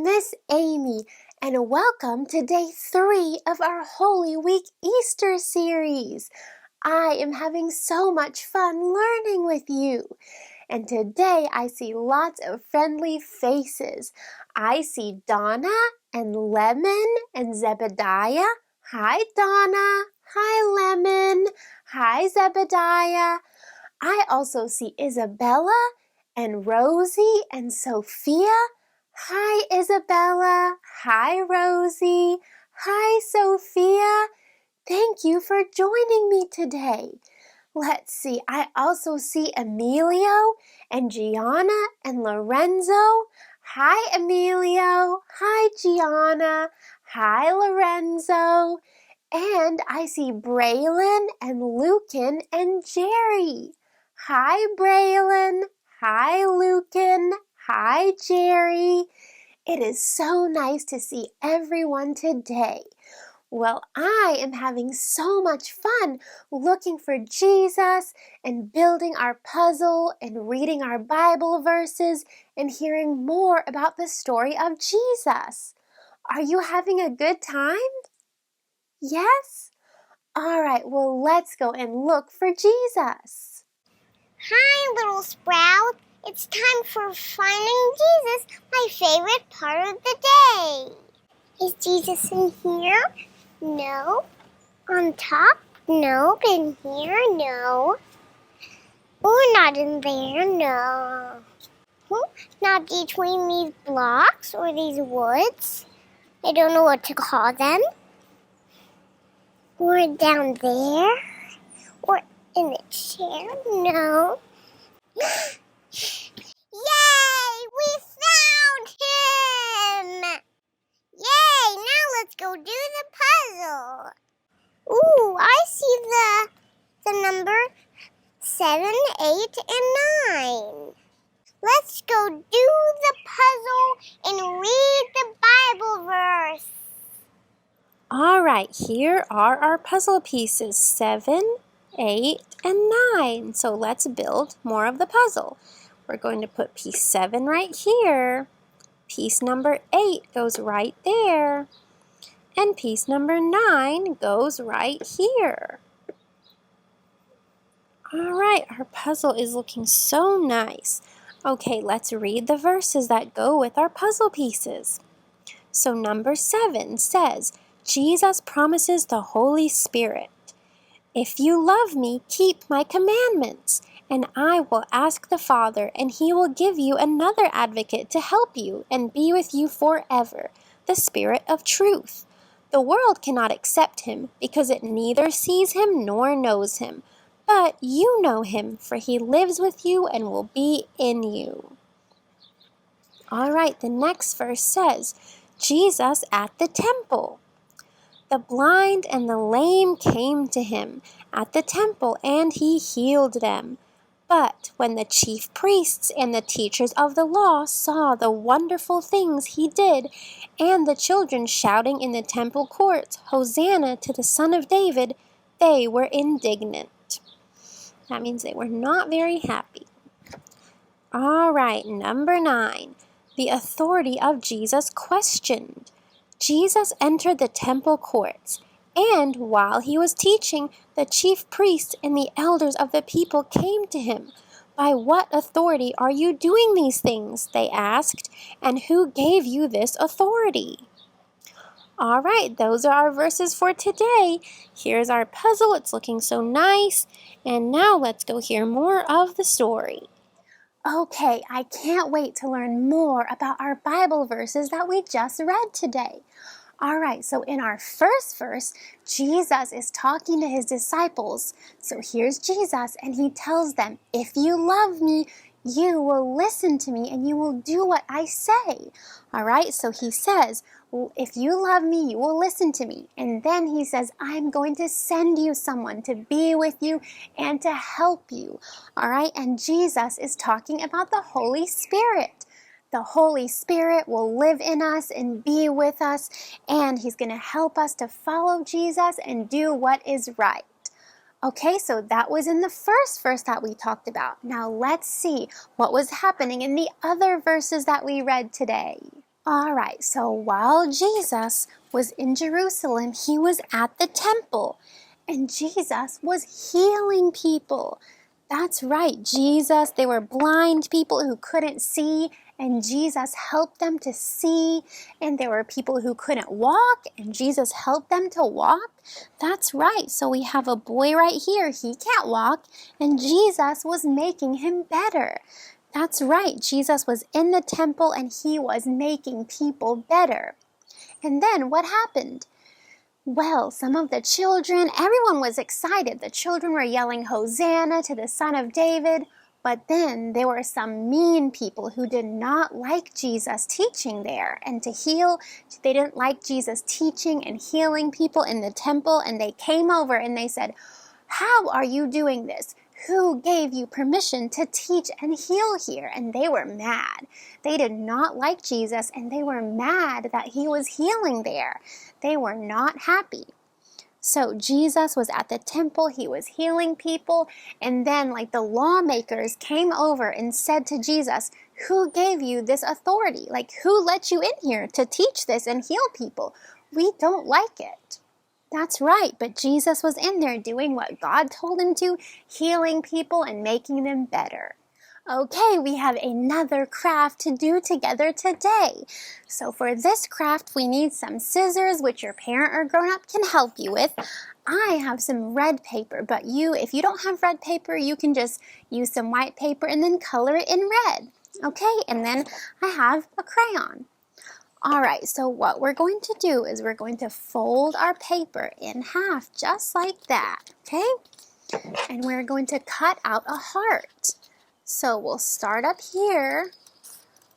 Miss Amy, and welcome to day 3 of our Holy Week Easter series. I am having so much fun learning with you. And today I see lots of friendly faces. I see Donna and Lemon and Zebediah. Hi, Donna. Hi, Lemon. Hi, Zebediah. I also see Isabella and Rosie and Sophia. Hi, Isabella. Hi, Rosie. Hi, Sophia. Thank you for joining me today. Let's see, I also see Emilio and Gianna and Lorenzo. Hi, Emilio. Hi, Gianna. Hi, Lorenzo. And I see Braylon and Lucan and Jerry. Hi, Braylon. Hi, Lucan. Hi, Jerry. It is so nice to see everyone today. Well, I am having so much fun looking for Jesus and building our puzzle and reading our Bible verses and hearing more about the story of Jesus. Are you having a good time? Yes? All right, well, let's go and look for Jesus. Hi, little sprout. It's time for finding Jesus, my favorite part of the day. Is Jesus in here? No. On top? No. In here? No. Oh, not in there? No. Not between these blocks or these woods. I don't know what to call them. Or down there? Or in the chair? No. Yay! We found him! Yay! Now let's go do the puzzle. Ooh, I see the number 7, 8, and 9. Let's go do the puzzle and read the Bible verse. All right, here are our puzzle pieces, 7, 8, and 9. So let's build more of the puzzle. We're going to put piece 7 right here. Piece number 8 goes right there. And piece number 9 goes right here. All right, our puzzle is looking so nice. Okay, let's read the verses that go with our puzzle pieces. So number 7 says, Jesus promises the Holy Spirit. If you love me, keep my commandments, and I will ask the Father, and he will give you another advocate to help you and be with you forever, the Spirit of truth. The world cannot accept him because it neither sees him nor knows him. But you know him, for he lives with you and will be in you. All right, the next verse says, Jesus at the temple. The blind and the lame came to him at the temple, and he healed them. But when the chief priests and the teachers of the law saw the wonderful things he did, and the children shouting in the temple courts, Hosanna to the Son of David, they were indignant. That means they were not very happy. All right, number 9. The authority of Jesus questioned. Jesus entered the temple courts, and while he was teaching, the chief priests and the elders of the people came to him. By what authority are you doing these things? They asked, and who gave you this authority? All right, those are our verses for today. Here's our puzzle. It's looking so nice. And now let's go hear more of the story. Okay, I can't wait to learn more about our Bible verses that we just read today. All right, so in our first verse, Jesus is talking to his disciples. So here's Jesus, and he tells them, if you love me, you will listen to me and you will do what I say. All right, so he says, if you love me, you will listen to me. And then he says, I'm going to send you someone to be with you and to help you. All right, and Jesus is talking about the Holy Spirit. The Holy Spirit will live in us and be with us, and he's going to help us to follow Jesus and do what is right. Okay, so that was in the first verse that we talked about. Now let's see what was happening in the other verses that we read today. All right, so while Jesus was in Jerusalem, he was at the temple, and Jesus was healing people. That's right, they were blind people who couldn't see, and Jesus helped them to see. And there were people who couldn't walk, and Jesus helped them to walk. That's right, so we have a boy right here. He can't walk, and Jesus was making him better. That's right, Jesus was in the temple and he was making people better. And then what happened? Well, some of the children, everyone was excited. The children were yelling, "Hosanna to the Son of David." But then there were some mean people who did not like Jesus teaching there and to heal. They didn't like Jesus teaching and healing people in the temple. And they came over and they said, "How are you doing this? Who gave you permission to teach and heal here?" And they were mad. They did not like Jesus, and they were mad that he was healing there. They were not happy. So Jesus was at the temple, he was healing people, and then the lawmakers came over and said to Jesus, "Who gave you this authority? Who let you in here to teach this and heal people? We don't like it." That's right, but Jesus was in there doing what God told him to, healing people and making them better. Okay, we have another craft to do together today. So for this craft, we need some scissors, which your parent or grown-up can help you with. I have some red paper, but if you don't have red paper, you can just use some white paper and then color it in red. Okay, and then I have a crayon. All right, so what we're going to do is we're going to fold our paper in half, just like that, okay? And we're going to cut out a heart. So we'll start up here,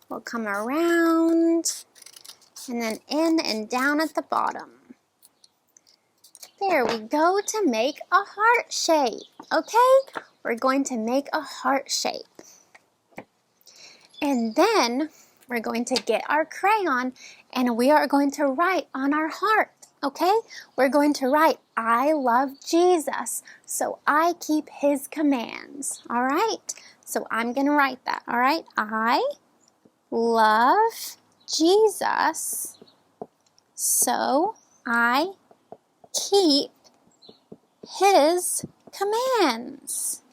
we'll come around, and then in and down at the bottom. There we go to make a heart shape, okay? We're going to make a heart shape. And then we're going to get our crayon and we are going to write on our heart, okay? We're going to write, "I love Jesus, so I keep his commands," all right? So I'm going to write that, all right? I love Jesus, so I keep his commands.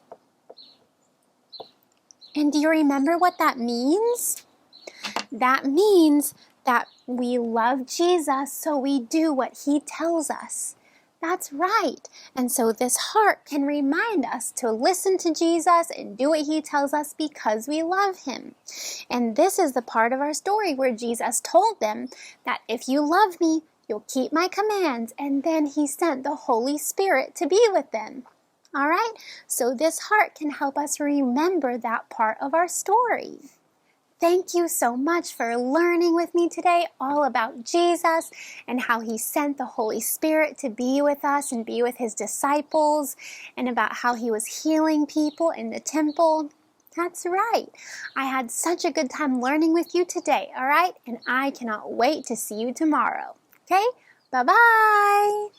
And do you remember what that means? That means that we love Jesus, so we do what he tells us. That's right. And so this heart can remind us to listen to Jesus and do what he tells us because we love him. And this is the part of our story where Jesus told them that if you love me, you'll keep my commands. And then he sent the Holy Spirit to be with them. All right? So this heart can help us remember that part of our story. Thank you so much for learning with me today all about Jesus and how he sent the Holy Spirit to be with us and be with his disciples, and about how he was healing people in the temple. That's right. I had such a good time learning with you today, all right? And I cannot wait to see you tomorrow. Okay? Bye-bye.